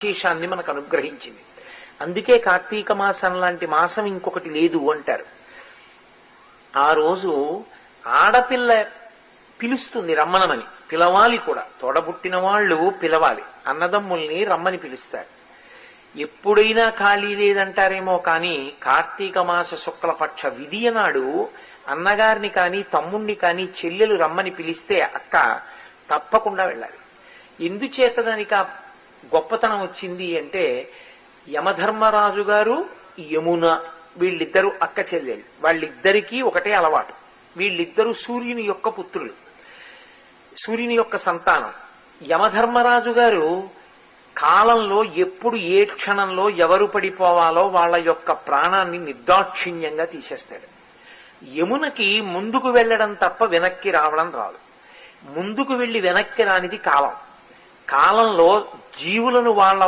విశేషాన్ని మనకు అనుగ్రహించింది. అందుకే కార్తీక మాసం లాంటి మాసం ఇంకొకటి లేదు అంటారు. ఆ రోజు ఆడపిల్ల పిలుస్తుంది రమ్మనమని, పిలవాలి కూడా. తోడబుట్టిన వాళ్ళు పిలవాలి, అన్నదమ్ముల్ని రమ్మని పిలుస్తారు. ఎప్పుడైనా ఖాళీ లేదంటారేమో కానీ కార్తీక మాస శుక్లపక్ష విధియ నాడు అన్నగారిని కానీ తమ్ముణ్ణి కానీ చెల్లెలు రమ్మని పిలిస్తే అక్క తప్పకుండా వెళ్ళాలి. ఎందుచేత దానికి ఆ గొప్పతనం వచ్చింది అంటే, యమధర్మరాజు గారు యమున వీళ్ళిద్దరూ అక్క చెల్లెళ్ళు, వాళ్ళిద్దరికీ ఒకటే అలవాటు. వీళ్ళిద్దరూ సూర్యుని యొక్క పుత్రులు, సూర్యుని యొక్క సంతానం. యమధర్మరాజు గారు కాలంలో ఎప్పుడు ఏ క్షణంలో ఎవరు పడిపోవాలో వాళ్ళ యొక్క ప్రాణాన్ని నిర్దాక్షిణ్యంగా తీసేస్తాడు. యమునకి ముందుకు వెళ్ళడం తప్ప వెనక్కి రావడం రాదు. ముందుకు వెళ్లి వెనక్కి రానిది కాలం. కాలంలో జీవులను వాళ్ళ